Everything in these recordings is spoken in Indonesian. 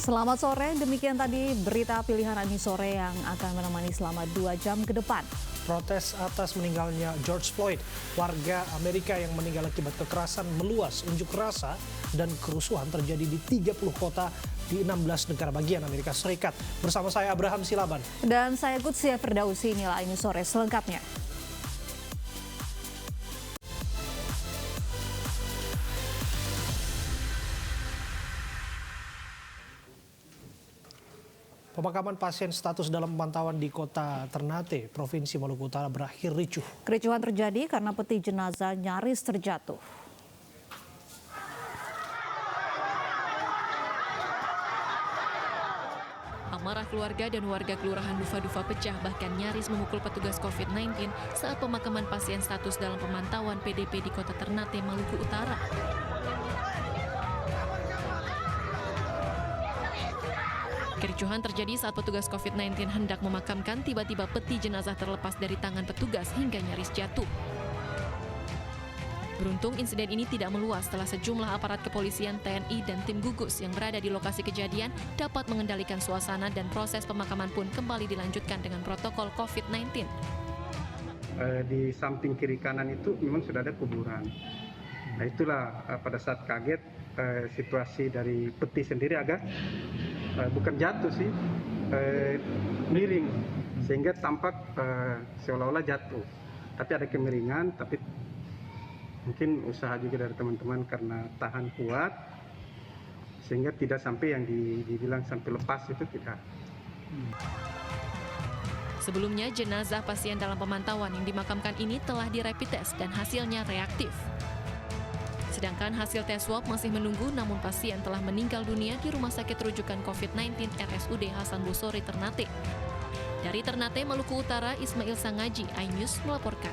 Selamat sore, demikian tadi berita pilihan Ani Sore yang akan menemani selama 2 jam ke depan. Protes atas meninggalnya George Floyd, warga Amerika yang meninggal akibat kekerasan meluas, unjuk rasa dan kerusuhan terjadi di 30 kota di 16 negara bagian Amerika Serikat. Bersama saya Abraham Silaban. Dan saya Gutsia Firdausi, inilah Ani Sore selengkapnya. Pemakaman pasien status dalam pemantauan di kota Ternate, Provinsi Maluku Utara berakhir ricuh. Kericuhan terjadi karena peti jenazah nyaris terjatuh. Amarah keluarga dan warga kelurahan Dufa-Dufa pecah bahkan nyaris memukul petugas COVID-19 saat pemakaman pasien status dalam pemantauan PDP di kota Ternate, Maluku Utara. Kericuhan terjadi saat petugas COVID-19 hendak memakamkan, tiba-tiba peti jenazah terlepas dari tangan petugas hingga nyaris jatuh. Beruntung insiden ini tidak meluas setelah sejumlah aparat kepolisian, TNI, dan tim gugus yang berada di lokasi kejadian dapat mengendalikan suasana dan proses pemakaman pun kembali dilanjutkan dengan protokol COVID-19. Di samping kiri kanan itu memang sudah ada kuburan. Nah itulah pada saat kaget situasi dari peti sendiri agak bukan jatuh sih, miring sehingga tampak seolah-olah jatuh. Tapi ada kemiringan, tapi mungkin usaha juga dari teman-teman karena tahan kuat sehingga tidak sampai yang dibilang sampai lepas itu tidak. Sebelumnya jenazah pasien dalam pemantauan yang dimakamkan ini telah dirapid test dan hasilnya reaktif. Sedangkan hasil tes swab masih menunggu, namun pasien telah meninggal dunia di Rumah Sakit Rujukan COVID-19 RSUD Hasan Busori, Ternate. Dari Ternate, Maluku Utara, Ismail Sangaji, iNews melaporkan.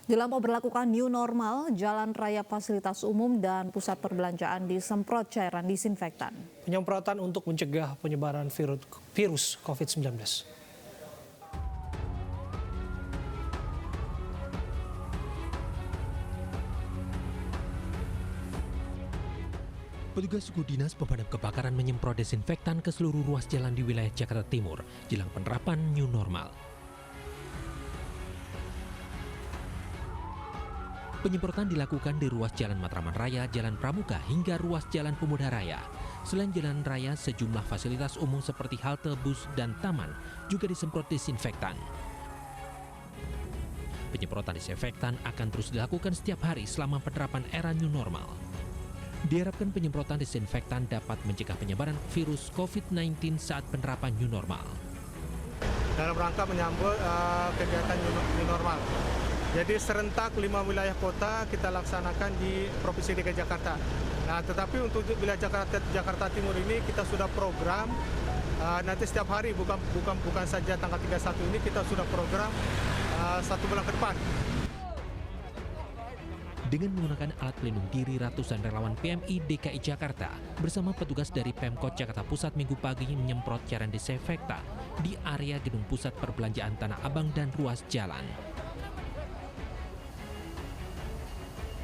Jelang memperlakukan new normal, jalan raya fasilitas umum dan pusat perbelanjaan disemprot cairan disinfektan. Penyemprotan untuk mencegah penyebaran virus COVID-19. Petugas suku dinas pemadam kebakaran menyemprot desinfektan ke seluruh ruas jalan di wilayah Jakarta Timur jelang penerapan new normal. Penyemprotan dilakukan di ruas Jalan Matraman Raya, Jalan Pramuka hingga ruas Jalan Pemuda Raya. Selain jalan raya, sejumlah fasilitas umum seperti halte bus dan taman juga disemprot desinfektan. Penyemprotan desinfektan akan terus dilakukan setiap hari selama penerapan era new normal. Diharapkan penyemprotan desinfektan dapat mencegah penyebaran virus COVID-19 saat penerapan new normal. Dalam rangka menyambut kegiatan new normal. Jadi serentak 5 wilayah kota kita laksanakan di Provinsi DKI Jakarta. Nah, tetapi untuk wilayah Jakarta Timur ini kita sudah program nanti setiap hari bukan saja tanggal 31 ini kita sudah program 1 bulan ke depan. Dengan menggunakan alat pelindung diri, ratusan relawan PMI DKI Jakarta bersama petugas dari Pemkot Jakarta Pusat Minggu pagi menyemprot cairan desinfektan di area gedung pusat perbelanjaan Tanah Abang dan ruas jalan.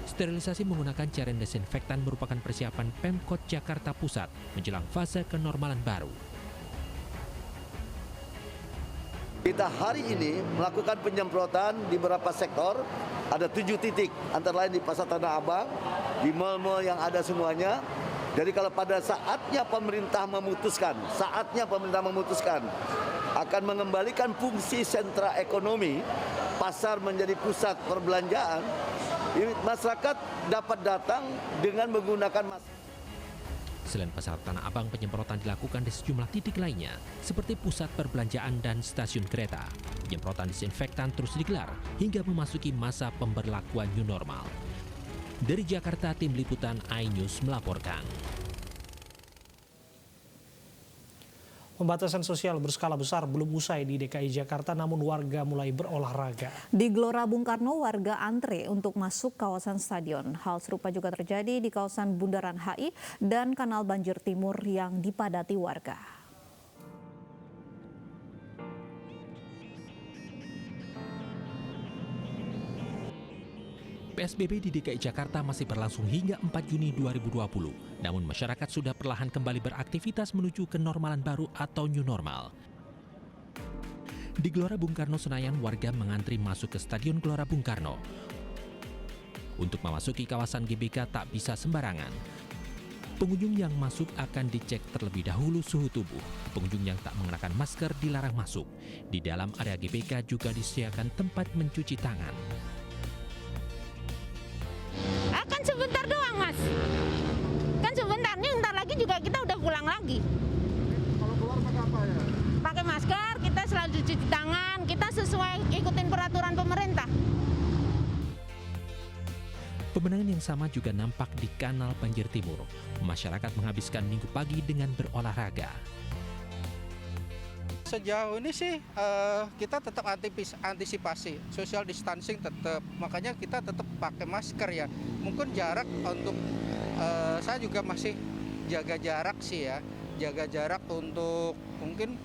Sterilisasi menggunakan cairan desinfektan merupakan persiapan Pemkot Jakarta Pusat menjelang fase kenormalan baru. Kita hari ini melakukan penyemprotan di beberapa sektor, ada 7 titik, antara lain di Pasar Tanah Abang, di mal-mal yang ada semuanya. Jadi kalau pada saatnya pemerintah memutuskan akan mengembalikan fungsi sentra ekonomi, pasar menjadi pusat perbelanjaan, masyarakat dapat datang dengan menggunakan masker. Selain Pasar Tanah Abang, penyemprotan dilakukan di sejumlah titik lainnya, seperti pusat perbelanjaan dan stasiun kereta. Penyemprotan disinfektan terus digelar hingga memasuki masa pemberlakuan new normal. Dari Jakarta, Tim Liputan iNews melaporkan. Pembatasan sosial berskala besar belum usai di DKI Jakarta, namun warga mulai berolahraga. Di Gelora Bung Karno, warga antre untuk masuk kawasan stadion. Hal serupa juga terjadi di kawasan Bundaran HI dan Kanal Banjir Timur yang dipadati warga. PSBB di DKI Jakarta masih berlangsung hingga 4 Juni 2020. Namun masyarakat sudah perlahan kembali beraktivitas menuju kenormalan baru atau new normal. Di Gelora Bung Karno Senayan, warga mengantri masuk ke Stadion Gelora Bung Karno. Untuk memasuki kawasan GBK tak bisa sembarangan. Pengunjung yang masuk akan dicek terlebih dahulu suhu tubuh. Pengunjung yang tak mengenakan masker dilarang masuk. Di dalam area GBK juga disediakan tempat mencuci tangan. Akan sebentar doang, Mas. Kan sebentarnya, ntar lagi juga kita udah pulang lagi. Kalau keluar pakai apa ya? Pakai masker, kita selalu cuci tangan, kita sesuai ikutin peraturan pemerintah. Pemandangan yang sama juga nampak di Kanal Banjir Timur. Masyarakat menghabiskan minggu pagi dengan berolahraga. Sejauh ini sih kita tetap antisipasi, social distancing tetap, makanya kita tetap pakai masker ya. Mungkin jarak untuk saya juga masih jaga jarak sih ya, jaga jarak untuk mungkin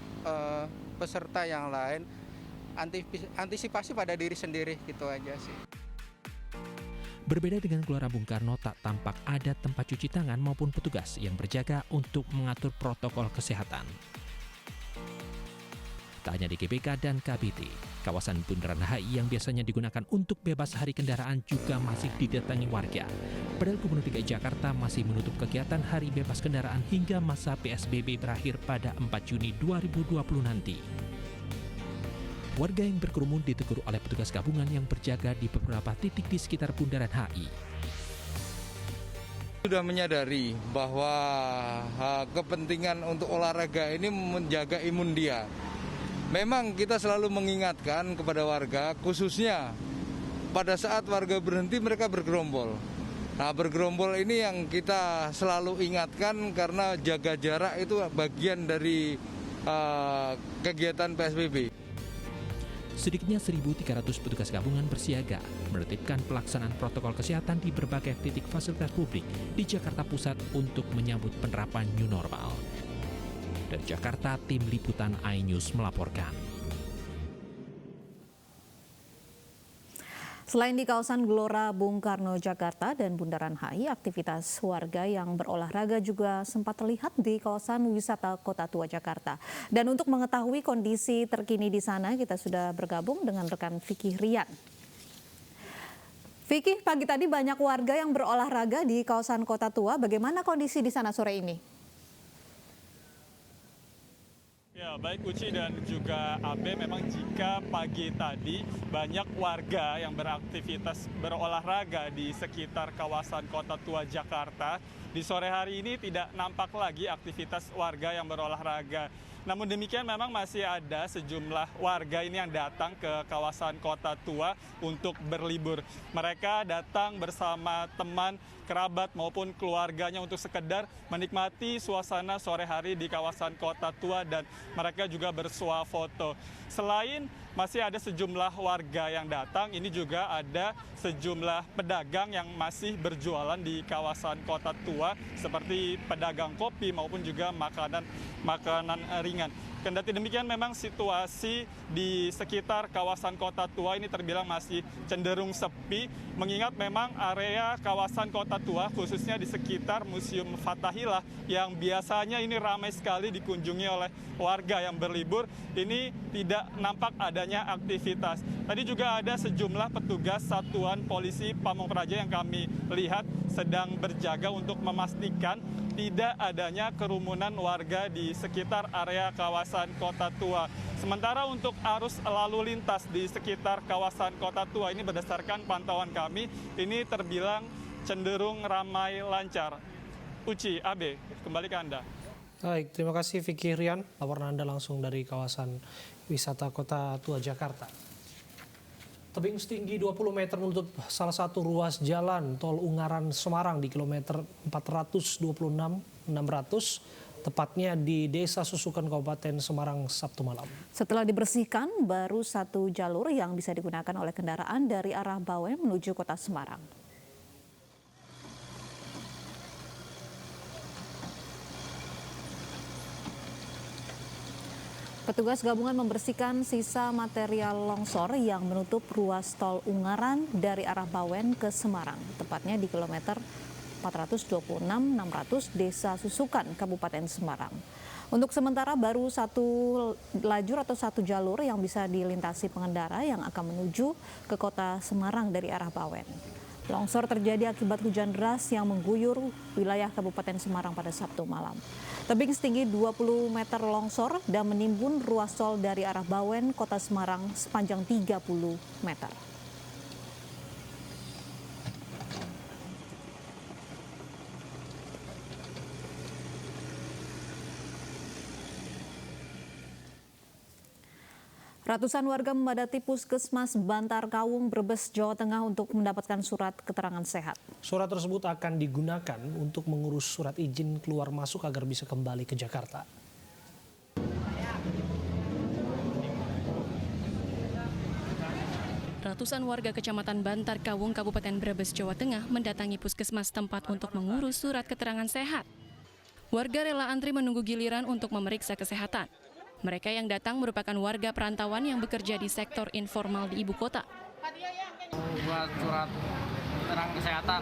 peserta yang lain, antisipasi pada diri sendiri gitu aja sih. Berbeda dengan Gelora Bung Karno, tak tampak ada tempat cuci tangan maupun petugas yang berjaga untuk mengatur protokol kesehatan. Tak hanya di GBK dan KBT, kawasan Bundaran HI yang biasanya digunakan untuk bebas hari kendaraan juga masih didatangi warga. Padahal Gubernur DKI Jakarta masih menutup kegiatan hari bebas kendaraan hingga masa PSBB berakhir pada 4 Juni 2020 nanti. Warga yang berkerumun ditegur oleh petugas gabungan yang berjaga di beberapa titik di sekitar Bundaran HI. Sudah menyadari bahwa kepentingan untuk olahraga ini menjaga imun dia. Memang kita selalu mengingatkan kepada warga, khususnya pada saat warga berhenti mereka bergerombol. Nah, bergerombol ini yang kita selalu ingatkan karena jaga jarak itu bagian dari kegiatan PSBB. Sedikitnya 1.300 petugas gabungan bersiaga menertibkan pelaksanaan protokol kesehatan di berbagai titik fasilitas publik di Jakarta Pusat untuk menyambut penerapan new normal. Dari Jakarta, tim liputan iNews melaporkan. Selain di kawasan Gelora Bung Karno, Jakarta dan Bundaran HI, aktivitas warga yang berolahraga juga sempat terlihat di kawasan wisata Kota Tua, Jakarta. Dan untuk mengetahui kondisi terkini di sana, kita sudah bergabung dengan rekan Vicky Rian. Vicky, pagi tadi banyak warga yang berolahraga di kawasan Kota Tua. Bagaimana kondisi di sana sore ini? Ya, baik Uci dan juga Abe, memang jika pagi tadi banyak warga yang beraktivitas berolahraga di sekitar kawasan Kota Tua Jakarta, di sore hari ini tidak nampak lagi aktivitas warga yang berolahraga. Namun demikian memang masih ada sejumlah warga ini yang datang ke kawasan Kota Tua untuk berlibur. Mereka datang bersama teman, kerabat maupun keluarganya untuk sekedar menikmati suasana sore hari di kawasan Kota Tua dan mereka juga bersuah foto. Selain masih ada sejumlah warga yang datang, ini juga ada sejumlah pedagang yang masih berjualan di kawasan Kota Tua seperti pedagang kopi maupun juga makanan ringan. Kendati demikian memang situasi di sekitar kawasan Kota Tua ini terbilang masih cenderung sepi, mengingat memang area kawasan Kota Tua khususnya di sekitar Museum Fathahillah yang biasanya ini ramai sekali dikunjungi oleh warga yang berlibur, ini tidak nampak adanya aktivitas. Tadi juga ada sejumlah petugas Satuan Polisi Pamong Praja yang kami lihat sedang berjaga untuk memastikan tidak adanya kerumunan warga di sekitar area kawasan Kota Tua. Sementara untuk arus lalu lintas di sekitar kawasan Kota Tua ini berdasarkan pantauan kami, ini terbilang cenderung ramai lancar. Uci, Abe, kembali ke Anda. Baik, terima kasih Vicky Rian. Laporan Anda langsung dari kawasan wisata Kota Tua, Jakarta. Tebing setinggi 20 meter menutup salah satu ruas jalan tol Ungaran Semarang di kilometer 426-600, tepatnya di Desa Susukan, Kabupaten Semarang, Sabtu malam. Setelah dibersihkan, baru satu jalur yang bisa digunakan oleh kendaraan dari arah Bawen menuju Kota Semarang. Petugas gabungan membersihkan sisa material longsor yang menutup ruas tol Ungaran dari arah Bawen ke Semarang, tepatnya di kilometer 426-600 Desa Susukan, Kabupaten Semarang. Untuk sementara baru satu lajur atau satu jalur yang bisa dilintasi pengendara yang akan menuju ke kota Semarang dari arah Bawen. Longsor terjadi akibat hujan deras yang mengguyur wilayah Kabupaten Semarang pada Sabtu malam. Tebing setinggi 20 meter longsor dan menimbun ruas tol dari arah Bawen, kota Semarang sepanjang 30 meter. Ratusan warga memadati Puskesmas Bantar Kawung, Brebes, Jawa Tengah untuk mendapatkan surat keterangan sehat. Surat tersebut akan digunakan untuk mengurus surat izin keluar masuk agar bisa kembali ke Jakarta. Ratusan warga Kecamatan Bantar Kawung, Kabupaten Brebes, Jawa Tengah mendatangi puskesmas tempat untuk mengurus surat keterangan sehat. Warga rela antri menunggu giliran untuk memeriksa kesehatan. Mereka yang datang merupakan warga perantauan yang bekerja di sektor informal di ibu kota. Buat surat keterangan kesehatan.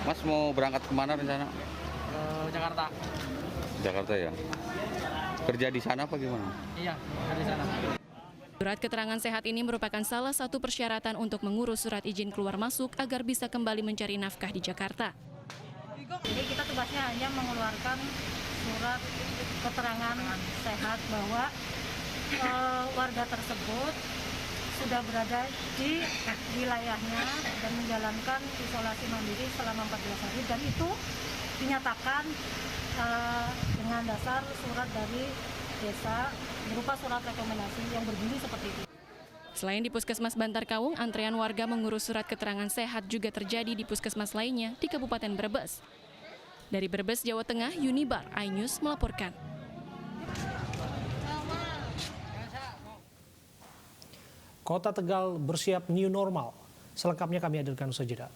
Mas mau berangkat kemana rencana? Jakarta. Jakarta ya. Kerja di sana apa gimana? Iya, di sana. Surat keterangan sehat ini merupakan salah satu persyaratan untuk mengurus surat izin keluar masuk agar bisa kembali mencari nafkah di Jakarta. Jadi kita tugasnya hanya mengeluarkan surat keterangan sehat bahwa warga tersebut sudah berada di wilayahnya dan menjalankan isolasi mandiri selama 14 hari dan itu dinyatakan dengan dasar surat dari desa berupa surat rekomendasi yang berbunyi seperti itu. Selain di Puskesmas Bantar Kawung, antrean warga mengurus surat keterangan sehat juga terjadi di puskesmas lainnya di Kabupaten Brebes. Dari Brebes, Jawa Tengah, Yunibar, iNews melaporkan. Kota Tegal bersiap new normal. Selengkapnya kami hadirkan usai jeda.